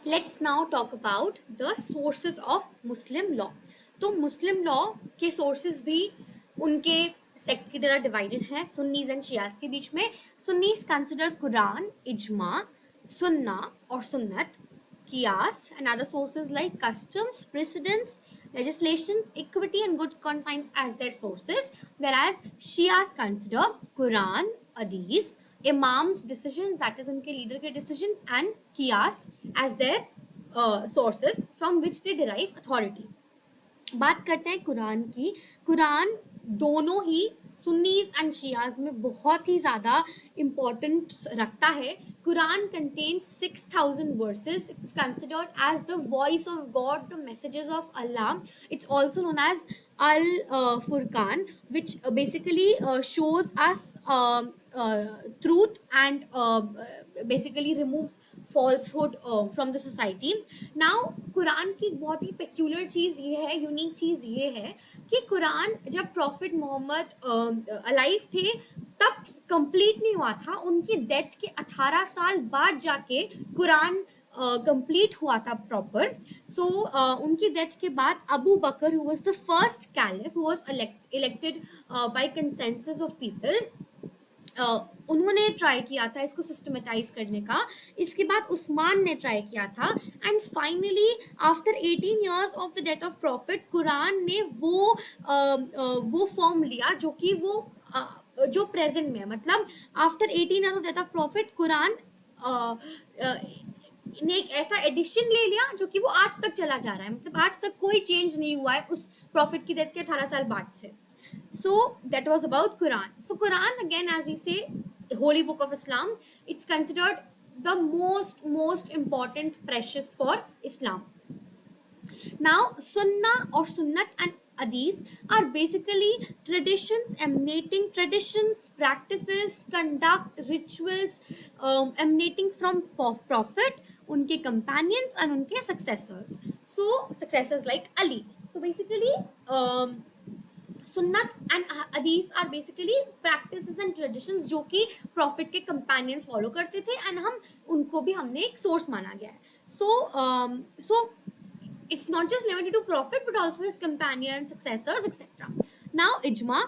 Let's now talk about the sources of Muslim law. तो मुस्लिम law के sources भी उनके सेक्ट की तरह डिवाइडेड हैं सुन्नीज एंड शियाज के बीच में। सुन्नीज कंसिडर कुरान, इजमा, सुन्ना और सुन्नत, कियास and other sources like customs, precedents, legislations, equity and good conscience as their sources, whereas Shias consider Quran, Hadith, Imam's decisions, that is उनके leader के decisions, and Qiyas as their sources from which they derive authority. बात करते हैं कुरान की। कुरान दोनों ही सुन्नीज and Shias में बहुत ही ज़्यादा इम्पोर्टेंस रखता है। Quran contains 6000 verses. It's considered as the voice of God, the messages of Allah. It's also known as Al Furqan, which basically shows us truth and basically removes falsehood from the society. Now Quran की बहुत ही peculiar चीज़ ये है, unique चीज़ ये है कि कुरान जब profit Mohammad alive थे तब कंप्लीट नहीं हुआ था। उनकी डेथ के 18 साल बाद जाके कुरान कंप्लीट हुआ था प्रॉपर। सो उनकी डेथ के बाद Abu Bakr, who was the first caliph, who was elected by consensus of people, उन्होंने ट्राई किया था इसको सिस्टमेटाइज करने का। इसके बाद उस्मान ने ट्राई किया था and finally after 18 years of the death of profit Quran ने वो फॉर्म लिया जो कि वो जो प्रेजेंट में है। मतलब after 18 years of death of profit Quran ने एक ऐसा एडिशन ले लिया जो कि वो आज तक चला जा रहा है। मतलब आज तक कोई चेंज नहीं हुआ है उस प्रॉफिट की डेथ के 18 साल बाद से। So that was about Quran. So Quran, again, as we say, holy book of Islam, it's considered the most important precious for Islam. Now Sunnah or Sunnat and Hadith are basically traditions, practices, conduct, rituals emanating from Prophet, unke companions and unke successors. So successors like Ali. So basically सुन्नत and हदीस are basically practices and traditions जो कि profit के companions follow करते थे and उनको भी हमने एक सोर्स माना गया है। सो it's not just limited to prophet but also his companions, successors, etc. Now ijma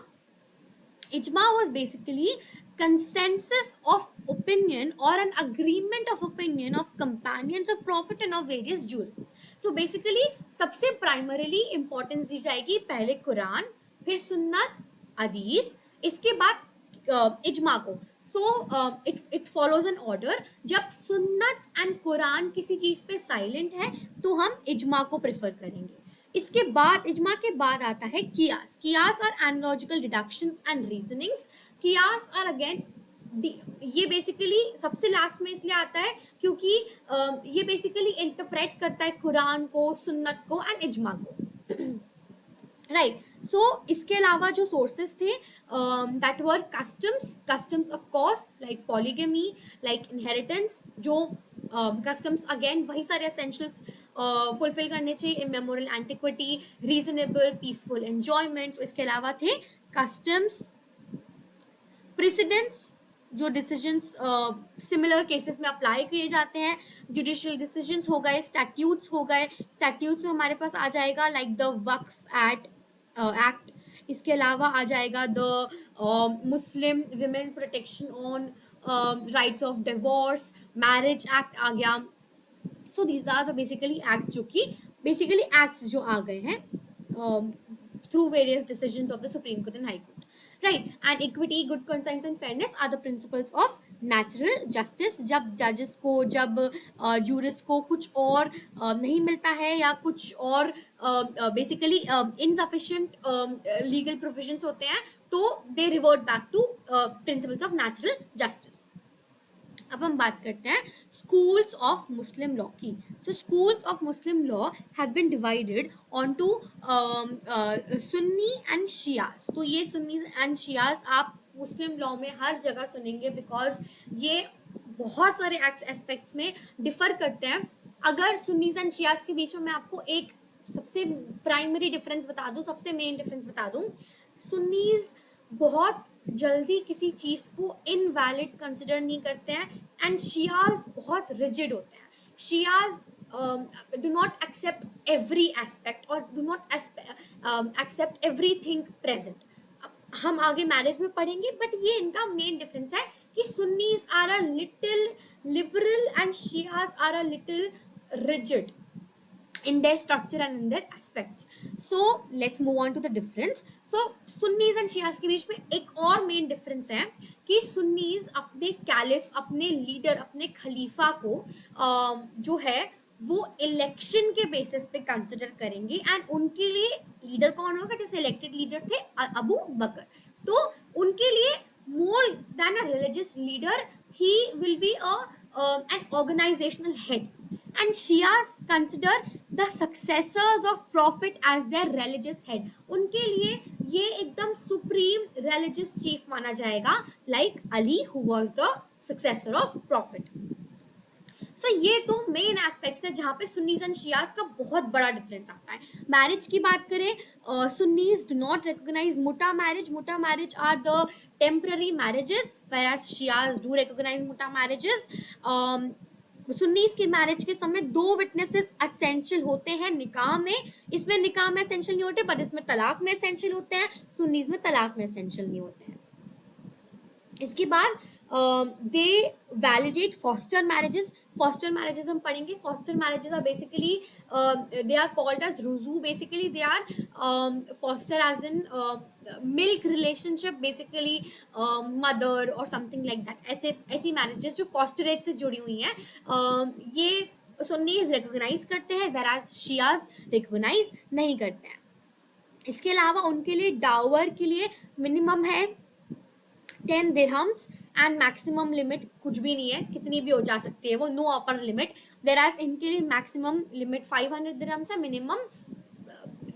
was basically consensus of opinion or an agreement of opinion of companions of prophet and of various jurists. So basically सबसे primarily importance दी जाएगी पहले कुरान, फिर सुन्नत, हदीस, इसके बाद इजमा को। So it follows an order. जब सुन्नत एंड कुरान किसी चीज़ पे साइलेंट है तो हम इजमा को प्रेफर करेंगे। इसके बाद इजमा के बाद आता है कियास। कियास are analogical deductions and reasonings. कियास आर अगेन ये बेसिकली सबसे लास्ट में इसलिए आता है क्योंकि ये बेसिकली इंटरप्रेट करता है कुरान को, सुन्नत को एंड इजमा को। राइट। सो इसके अलावा जो सोर्सेज थे that were customs of course, like polygamy, like inheritance. जो कस्टम्स अगेन वही सारे एसेंशियल्स फुलफिल करने चाहिए, इमेमोरल एंटिक्विटी, रीजनेबल पीसफुल एंजॉयमेंट्स। इसके अलावा थे कस्टम्स, प्रेसिडेंट्स, जो डिसीजंस सिमिलर केसेस में अप्लाई किए जाते हैं, जुडिशियल डिसीजंस हो गए, स्टैट्यूट्स हो गए। स्टैट्यूट्स में हमारे पास आ जाएगा लाइक द वक्फ एक्ट। इसके अलावा आ जाएगा the Muslim women protection on rights of divorce, marriage act आ गया। So these are the basically acts जो कि बेसिकली एक्ट्स जो आ गए हैं through various decisions of the Supreme Court and High Court. Right. And equity, good conscience and fairness are the principles of natural justice. जब जजेस को, जब jurist को कुछ और नहीं मिलता है या कुछ और बेसिकली इनसफिशिएंट लीगल प्रोविजंस होते हैं तो they revert back to principles of natural justice. अब हम बात करते हैं स्कूल्स ऑफ मुस्लिम लॉ की। So schools of Muslim law have been divided onto Sunni and Shias. तो ये सुन्नी एंड शियाज आप मुस्लिम लॉ में हर जगह सुनेंगे बिकॉज ये बहुत सारे एस्पेक्ट्स में डिफर करते हैं। अगर सुन्नीज एंड शियाज के बीच में मैं आपको एक सबसे प्राइमरी डिफरेंस बता दूं, सबसे मेन डिफरेंस बता दूं, सुन्नीज बहुत जल्दी किसी चीज़ को इनवैलिड कंसिडर नहीं करते हैं एंड शियाज बहुत रिजिड होते हैं। Shias do not accept every aspect or do not accept everything present. हम आगे मैरिज में पढ़ेंगे, बट ये इनका मेन डिफरेंस है कि Sunnis are a little liberal and Shias are a little rigid in their structure and in their aspects. So let's move on to the difference. So Sunnis and Shias के बीच में एक और main difference है कि सुन्नीज अपने caliph, अपने leader, अपने खलीफा को जो है वो इलेक्शन के बेसिस पे कंसिडर करेंगे, एंड उनके लिए लीडर कौन होगा? जैसे इलेक्टेड लीडर थे अबू बकर, तो उनके लिए more than a religious leader, he will be an organizational head. And Shias consider the successors of prophet as their religious head. उनके लिए ये एकदम supreme religious chief माना जाएगा, like Ali who was the successor of prophet. सो ये दो main aspects है जहाँ पे सुन्नीज एंड शियाज का बहुत बड़ा डिफरेंस आता है. मैरिज की बात करें, सुन्नीज डू नॉट रिकॉग्नाइज मुटा मैरिज. मुटा marriage are the temporary marriages, whereas Shias do recognise मुटा मैरिजेस. सुन्नीज की मैरिज के समय 2 विटनेसेस असेंशियल होते हैं निकाह में. इसमें निकाह में असेंशियल नहीं होते, बट इसमें तलाक में असेंशियल होते हैं. सुन्नीज में तलाक में असेंशियल नहीं होते हैं. इसके बाद they validate foster marriages. Foster marriages हम पढ़ेंगे. Foster marriages are basically they are called as रुजू. Basically they are foster as in milk relationship, basically mother और समथिंग लाइक दैट. ऐसी मैरिजेस जो फॉस्टरेज से जुड़ी हुई हैं, ये सुन्नीज रिकॉग्नाइज करते हैं, whereas शियाज रिकॉग्नाइज नहीं करते हैं. इसके अलावा उनके लिए डावर के लिए मिनिमम है 10 दिरहम्स एंड मैक्सिमम लिमिट कुछ भी नहीं है, कितनी भी हो जा सकती है वो, नो अपर लिमिट. whereas इनके लिए मैक्सिमम लिमिट 500 दिरहम्स है, मिनिमम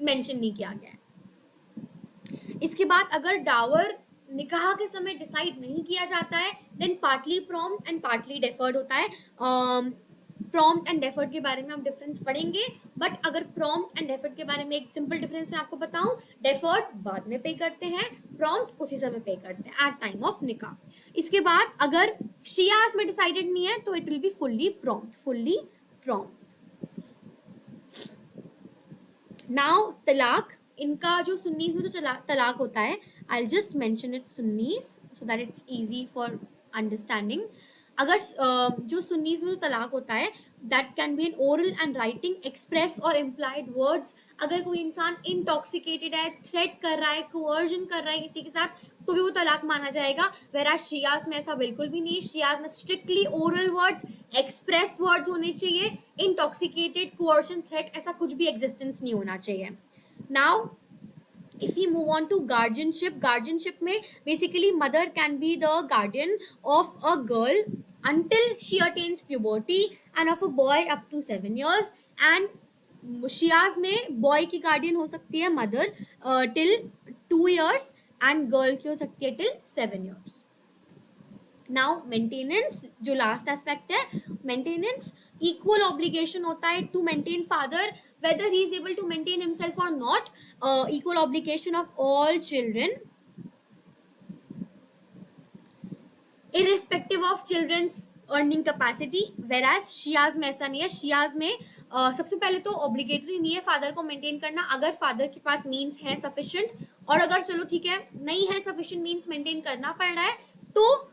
मेंशन नहीं किया गया है. इसके बाद अगर डावर निकाह के समय डिसाइड नहीं किया जाता है, then partly prompt and partly deferred होता है. प्रॉम्प्ट एंड डेफर्ड के बारे में हम डिफरेंस पढ़ेंगे, बट अगर प्रॉम्प्ट एंड डेफर्ड के बारे में एक सिंपल डिफरेंस मैं आपको बताऊं, डेफर्ड बाद में पे करते हैं, प्रॉम्प्ट उसी समय पे करते हैं एट टाइम ऑफ निकाह. इसके बाद अगर शियाज में डिसाइडेड नहीं है तो it will be fully prompt, fully prompt. Now तलाक, इनका जो सुन्नीज में जो तलाक होता है, I just mention it Sunnis so that it's easy for understanding. अगर जो सुन्नीज में जो तलाक होता है, that can be an oral and writing, express और इम्प्लाइड वर्ड्स. अगर कोई इंसान इंटॉक्सिकेटेड है, थ्रेट कर रहा है, कोवर्जन कर रहा है किसी के साथ, तो भी वो तलाक माना जाएगा. whereas शियाज में ऐसा बिल्कुल भी नहीं है. शियाज में strictly oral words, express words होने चाहिए. इंटॉक्सिकेटेड, कोवर्जन, थ्रेट ऐसा कुछ भी एग्जिस्टेंस नहीं होना चाहिए. Now if we move on to guardianship में basically mother can be the guardian of a girl until she attains puberty and of a boy up to 7 years. and Shias में boy की guardian हो सकती है mother till 2 years and girl की हो सकती है till 7 years. नाउ मेंटेनेंस, जो लास्ट एस्पेक्ट है, मेंटेनेंस इक्वल ऑब्लिगेशन होता है to maintain father whether he is able to maintain himself और not. Equal obligation of all children irrespective of children's earning capacity. whereas Shias में ऐसा नहीं है. Shias में सबसे पहले तो ऑब्लिगेटरी नहीं है फादर को मेंटेन करना, अगर फादर के पास मीन्स है सफिशिएंट, और अगर चलो ठीक है नहीं है सफिशिएंट मीन्स, मेंटेन करना पड़ रहा है, तो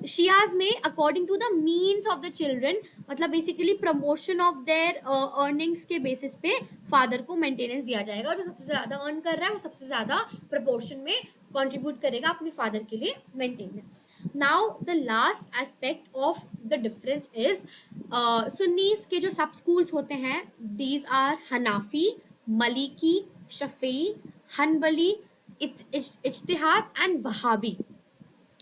शियाज में according to the means of the children, मतलब basically promotion of their earnings के बेसिस पे फादर को मेंटेनेंस दिया जाएगा. जो सबसे ज्यादा अर्न कर रहा है वो सबसे ज्यादा प्रपोर्शन में कंट्रीब्यूट करेगा अपने फादर के लिए maintenance. Now the last aspect of the difference is Sunnis के जो सब स्कूल्स होते हैं, these are Hanafi, Maliki, Shafi, Hanbali, Ijtihad and Wahabi.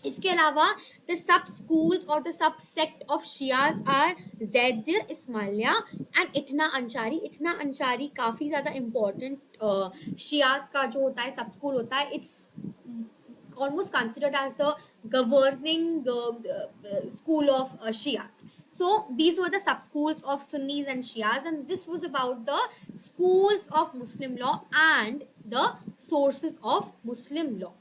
इसके अलावा द सब स्कूल्स और the sub sect of Shias are Zaidiya, Ismailiya and Ithna Ashari. इतना अंसारी काफ़ी ज़्यादा इम्पोर्टेंट शियाज का जो होता है सब स्कूल होता है. It's almost considered as the governing school of Shias. So these were the sub schools of Sunnis and Shias, and this was about the schools of Muslim law and the sources of Muslim law.